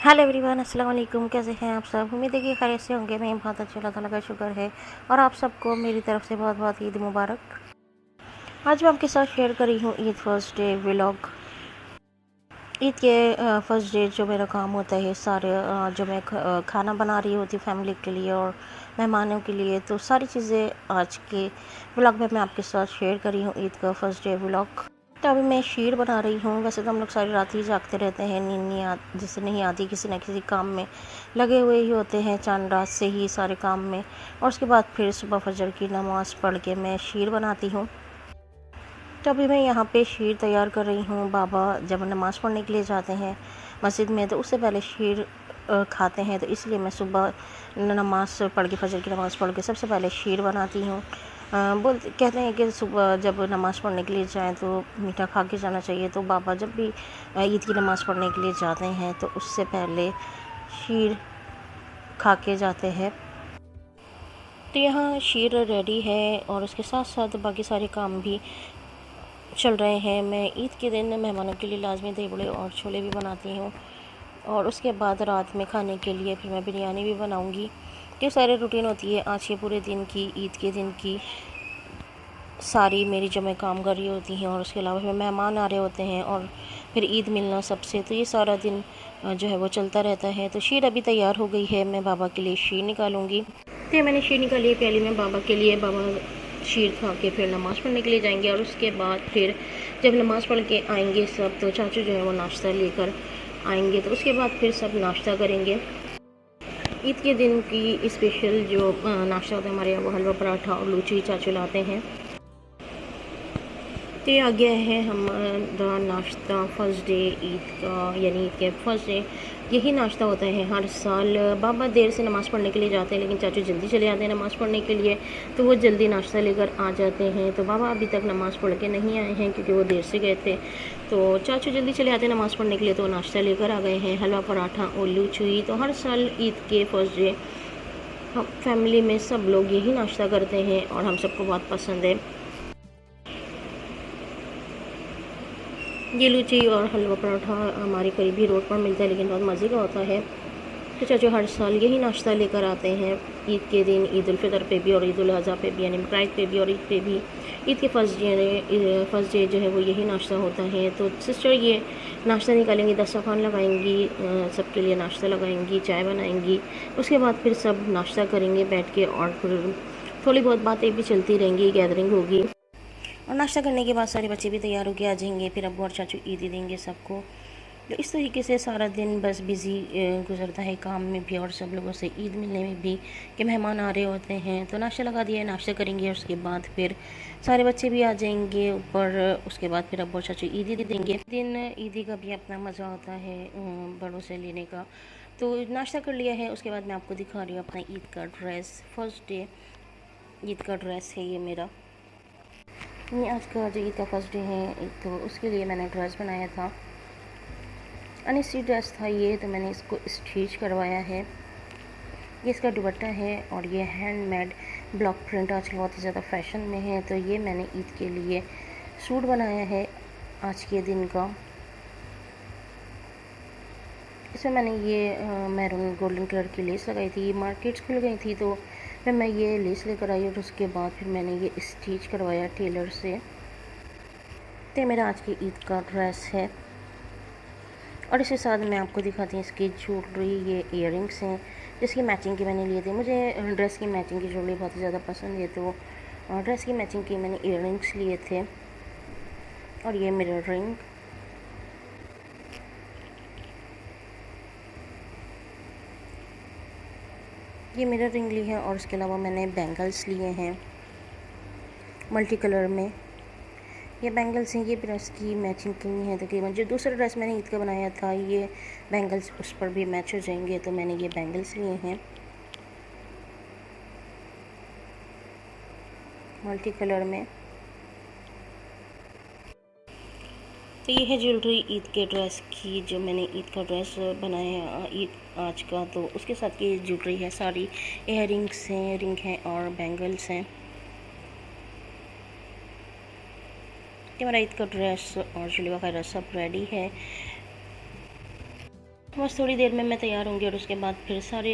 Hello everyone, अस्सलाम वालेकुम। कैसे हैं आप सब? उम्मीद है कि खैरियत से होंगे। मैं बहुत अच्छी, अल्लाह ताला का शुक्र है। और आप सबको मेरी तरफ से बहुत बहुत ईद मुबारक। आज मैं आपके साथ शेयर करी हूँ Eid first day vlog. Eid के फर्स्ट डे जो मेरा काम होता है सारे जो मैं खाना बना रही होती फैमिली के लिए और मेहमानों के लिए, तो सारी चीज़ें आज के व्लॉग में मैं आपके साथ शेयर करी हूँ। ईद का फर्स्ट डे व्लॉग। तो अभी मैं शीर बना रही हूँ। वैसे तो हम लोग सारी रात ही जागते रहते हैं, नींद नहीं जिसे नहीं आती, किसी न किसी काम में लगे हुए ही होते हैं चांद रात से ही सारे काम में। और उसके बाद फिर सुबह फजर की नमाज़ पढ़ के मैं शीर बनाती हूँ। तो अभी मैं यहाँ पे शीर तैयार कर रही हूँ। बाबा जब नमाज़ पढ़ने के लिए जाते हैं मस्जिद में तो उससे पहले शीर खाते हैं, तो इसलिए मैं सुबह नमाज़ पढ़ के फजर की नमाज़ पढ़ के सबसे पहले शीर बनाती हूँ। कहते हैं कि सुबह जब नमाज़ पढ़ने के लिए जाएं तो मीठा खा के जाना चाहिए। तो बाबा जब भी ईद की नमाज़ पढ़ने के लिए जाते हैं तो उससे पहले शीर खा के जाते हैं। तो यहाँ शीर रेडी है और उसके साथ साथ बाकी सारे काम भी चल रहे हैं। मैं ईद के दिन मेहमानों के लिए लाजमी दही बड़े और छोले भी बनाती हूँ। और उसके बाद रात में खाने के लिए फिर मैं बिरयानी भी बनाऊँगी। ये सारी रूटीन होती है आज के पूरे दिन की, ईद के दिन की सारी मेरी जो मैं काम कर रही होती हैं। और उसके अलावा फिर मेहमान आ रहे होते हैं और फिर ईद मिलना सबसे, तो ये सारा दिन जो है वो चलता रहता है। तो शीर अभी तैयार हो गई है, मैं बाबा के लिए शीर निकालूंगी। तो मैंने शीर निकाली है प्याली में बाबा के लिए। बाबा शीर खा के फिर नमाज़ पढ़ने के लिए जाएंगे और उसके बाद फिर जब नमाज़ पढ़ के आएंगे सब, तो चाचू जो है वो नाश्ता लेकर आएंगे। तो उसके बाद फिर सब नाश्ता करेंगे। ईद के दिन की स्पेशल जो नाश्ता होता है हमारे यहाँ, वो हलवा पराठा और लूची चाचू लाते हैं। तो ये आ गया है हमारा नाश्ता फर्स्ट डे ईद का, यानी ईद के फर्स्ट डे यही नाश्ता होता है हर साल। बाबा देर से नमाज़ पढ़ने के लिए जाते हैं लेकिन चाचू जल्दी चले जाते हैं नमाज़ पढ़ने के लिए, तो वो जल्दी नाश्ता लेकर आ जाते हैं। तो बाबा अभी तक नमाज़ पढ़ के नहीं आए हैं क्योंकि वो देर से गए थे। तो चाचू जल्दी चले आते हैं नमाज़ पढ़ने के लिए, तो नाश्ता लेकर आ गए हैं हलवा पराठा और लूची। तो हर साल ईद के फर्स्ट डे हम फैमिली में सब लोग यही नाश्ता करते हैं और हम सबको बहुत पसंद है। ये लूची और हलवा पराठा हमारे करीबी रोड पर मिलता है लेकिन बहुत मज़े का होता है। तो चाचू हर साल यही नाश्ता लेकर आते हैं ईद के दिन, ईद उल फितर पे भी और ईद उल अज़हा पे भी, यानी बकरीद पे भी और ईद पे भी। ईद के फर्स्ट डे जो है वो यही नाश्ता होता है। तो सिस्टर ये नाश्ता निकालेंगी, दस्तरखान लगाएंगी, सबके लिए नाश्ता लगाएंगी, चाय बनाएंगी। उसके बाद फिर सब नाश्ता करेंगे बैठ के और फिर थोड़ी बहुत बातें भी चलती रहेंगी, गैदरिंग होगी। और नाश्ता करने के बाद सारे बच्चे भी तैयार होकर आ जाएंगे, फिर अब्बू और चाचू ईदी देंगे सबको। तो इस तरीके से सारा दिन बस बिज़ी गुजरता है, काम में भी और सब लोगों से ईद मिलने में भी कि मेहमान आ रहे होते हैं। तो नाश्ता लगा दिया, नाश्ता करेंगे और उसके बाद फिर सारे बच्चे भी आ जाएंगे ऊपर। उसके बाद फिर अब्बू और चाचू ईदी दे देंगे। दिन ईदी का भी अपना मज़ा होता है बड़ों से लेने का। तो नाश्ता कर लिया है, उसके बाद मैं आपको दिखा रही हूँ अपना ईद का ड्रेस। फर्स्ट डे ईद का ड्रेस है ये मेरा। ये आज का जो ईद का फर्स्ट डे है तो उसके लिए मैंने ड्रेस बनाया था। अनस्टी ड्रेस था ये, तो मैंने इसको स्टिच करवाया है। ये इसका दुपट्टा है और ये हैंडमेड ब्लॉक प्रिंट आजकल बहुत ही ज़्यादा फैशन में है। तो ये मैंने ईद के लिए सूट बनाया है आज के दिन का। इसमें मैंने ये मैरून गोल्डन कलर की लेस लगाई थी। मार्केट्स खुल गई थी तो फिर मैं ये लेस लेकर आई और उसके बाद फिर मैंने ये स्टिच करवाया टेलर से। तो मेरा आज की ईद का ड्रेस है। और इसके साथ मैं आपको दिखाती हूँ इसकी ज्वेलरी। ये इयररिंग्स हैं जिसकी मैचिंग की मैंने लिए थे। मुझे ड्रेस की मैचिंग की ज्वेलरी बहुत ही ज़्यादा पसंद है, तो ड्रेस की मैचिंग की मैंने इयररिंग्स लिए थे। और ये मिरर रिंग, ये मिरर रिंग ली है। और उसके अलावा मैंने बैंगल्स लिए हैं मल्टी कलर में। ये बैंगल्स हैं, ये ड्रेस की मैचिंग की है तकरीबन। जो दूसरा ड्रेस मैंने ईद का बनाया था ये बैंगल्स उस पर भी मैच हो जाएंगे, तो मैंने ये बैंगल्स लिए हैं मल्टी कलर में। तो ये है ज्वेलरी ईद के ड्रेस की, जो मैंने ईद का ड्रेस बनाया ईद आज का। तो उसके साथ ये ज्वेलरी है, सारी इयररिंग्स हैं, रिंग हैं और बैंगल्स हैं। ये मेरा ईद का ड्रेस और ज्वेलरी वगैरह सब रेडी है। बस थोड़ी देर में मैं तैयार होंगी और उसके बाद फिर सारे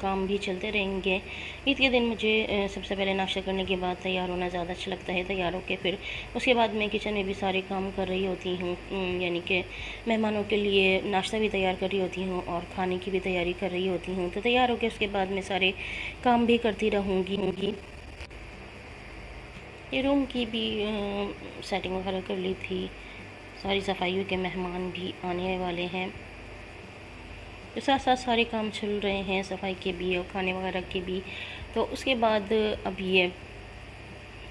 काम भी चलते रहेंगे। ईद के दिन मुझे सबसे पहले नाश्ता करने के बाद तैयार होना ज़्यादा अच्छा लगता है। तैयार होकर फिर उसके बाद मैं किचन में भी सारे काम कर रही होती हूँ, यानी कि मेहमानों के लिए नाश्ता भी तैयार कर रही होती हूँ और खाने की भी तैयारी कर रही होती हूँ। तो तैयार होकर उसके बाद मैं सारे काम भी करती रहूँगी। ये रूम की भी सेटिंग वगैरह कर ली थी, सारी सफाइयों के मेहमान भी आने वाले हैं, तो साथ साथ सारे काम चल रहे हैं, सफाई के भी और खाने वगैरह के भी। तो उसके बाद अब ये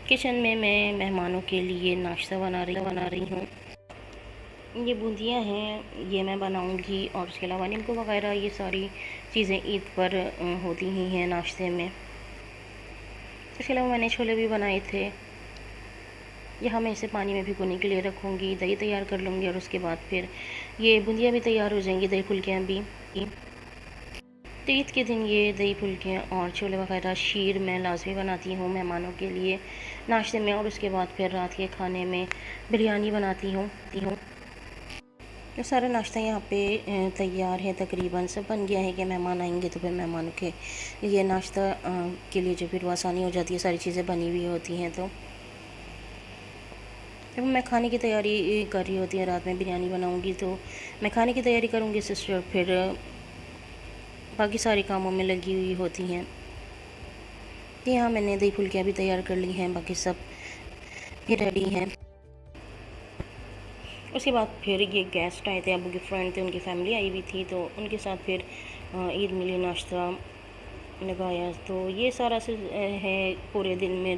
किचन में मैं मेहमानों के लिए नाश्ता बना रही हूँ। ये बूंदियाँ हैं, ये मैं बनाऊँगी और उसके अलावा नींबू वगैरह, ये सारी चीज़ें ईद पर होती ही हैं नाश्ते में। इसके अलावा मैंने छोले भी बनाए थे। यहाँ मैं इसे पानी में भिगोने के लिए रखूँगी, दही तैयार कर लूँगी और उसके बाद फिर ये बूंदियाँ भी तैयार हो जाएंगी, दही फुल्कियाँ भी। तो ईद के दिन ये दही फुल्कियाँ और छोले वगैरह शीर मैं लाजमी बनाती हूँ मेहमानों के लिए नाश्ते में, और उसके बाद फिर रात के खाने में बिरयानी बनाती हूँ। तो सारा नाश्ता यहाँ पे तैयार है, तकरीबन सब बन गया है कि मेहमान आएंगे तो फिर मेहमानों के लिए नाश्ता के लिए जो फिर वो आसानी हो जाती है, सारी चीज़ें बनी हुई होती हैं। तो जब मैं खाने की तैयारी कर रही होती है, रात में बिरयानी बनाऊँगी तो मैं खाने की तैयारी करूँगी, सिस्टर फिर बाकी सारे कामों में लगी हुई होती हैं। यहाँ मैंने दही फुल्कियाँ भी तैयार कर ली हैं, बाकी सब भी रेडी हैं। उसके बाद फिर ये गेस्ट आए थे, अबू के फ्रेंड थे, उनकी फैमिली आई हुई थी, तो उनके साथ फिर ईद मिली नाश्ता लगाया। तो ये सारा से है पूरे दिन में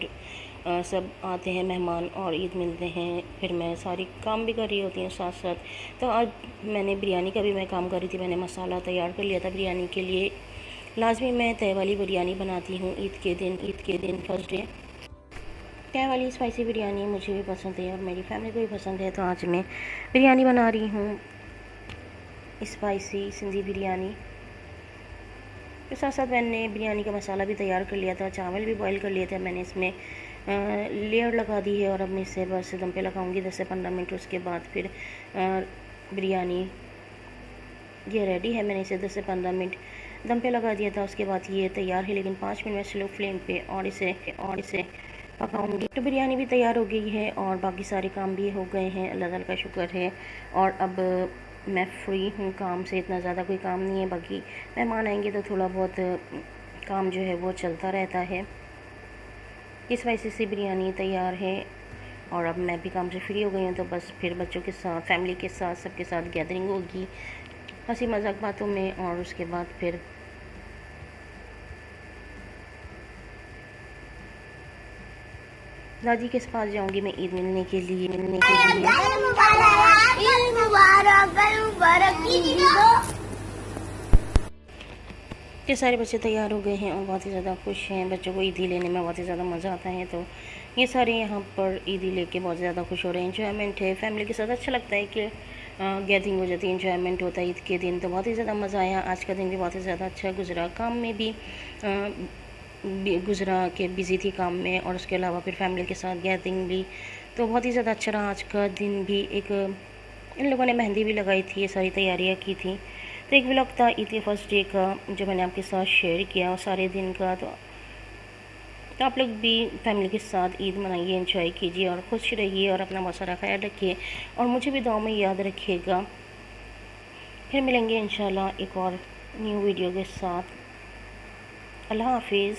सब आते हैं मेहमान और ईद मिलते हैं, फिर मैं सारी काम भी कर रही होती हूँ साथ साथ। तो आज मैंने बिरयानी का भी मैं काम कर रही थी, मैंने मसाला तैयार कर लिया था बिरयानी के लिए। लाजमी मैं तय वाली बिरयानी बनाती हूँ ईद के दिन फर्स्ट डे। तय वाली स्पाइसी बिरयानी मुझे भी पसंद है और मेरी फैमिली को भी पसंद है, तो आज मैं बिरयानी बना रही हूँ, स्पाइसी सिंधी बिरयानी। तो साथ साथ मैंने बिरयानी का मसाला भी तैयार कर लिया था, चावल भी बॉईल कर लिए थे, मैंने इसमें लेयर लगा दी है और अब मैं इसे बस दम पे लगाऊंगी 10 से 15 मिनट। उसके बाद फिर बिरयानी ये रेडी है। मैंने इसे 10 से 15 मिनट दम पे लगा दिया था, उसके बाद ये तैयार है, लेकिन 5 मिनट में स्लो फ्लेम पे और इसे पकाऊंगी। तो बिरयानी भी तैयार हो गई है और बाकी सारे काम भी हो गए हैं, अल्लाह ताला का शुक्र है। और अब मैं फ्री हूँ काम से, इतना ज़्यादा कोई काम नहीं है। बाकी मेहमान आएंगे तो थोड़ा बहुत काम जो है वो चलता रहता है। इस वजह से बिरयानी तैयार है और अब मैं भी काम से फ्री हो गई हूँ, तो बस फिर बच्चों के साथ, फैमिली के साथ, सबके साथ गैदरिंग होगी, हंसी मजाक बातों में। और उसके बाद फिर दादी के पास जाऊंगी मैं ईद मिलने के लिए। ये सारे बच्चे तैयार हो गए हैं और बहुत ही ज़्यादा खुश हैं। बच्चों को ईदी लेने में बहुत ही ज़्यादा मज़ा आता है, तो ये सारे यहाँ पर ईदी लेके बहुत ज़्यादा खुश हो रहे हैं। एंजॉयमेंट है फैमिली के साथ, अच्छा लगता है कि गैदरिंग हो जाती है, एंजॉयमेंट होता है ईद के दिन। तो बहुत ही ज़्यादा मज़ा आया, आज का दिन भी बहुत ही ज़्यादा अच्छा गुजरा, काम में भी गुजरा के बिज़ी थी काम में, और उसके अलावा फिर फैमिली के साथ गैदरिंग भी, तो बहुत ही ज़्यादा अच्छा रहा आज का दिन भी। एक इन लोगों ने मेहंदी भी लगाई थी, ये सारी तैयारियाँ की थी। तो एक व्लॉग था ईद के फर्स्ट डे का जो मैंने आपके साथ शेयर किया, और सारे दिन का। तो आप लोग भी फैमिली के साथ ईद मनाइए, एंजॉय कीजिए और खुश रहिए और अपना बहुत सारा ख्याल रखिए और मुझे भी दुआ में याद रखिएगा। फिर मिलेंगे इंशाल्लाह एक और न्यू वीडियो के साथ। अल्लाह हाफिज़।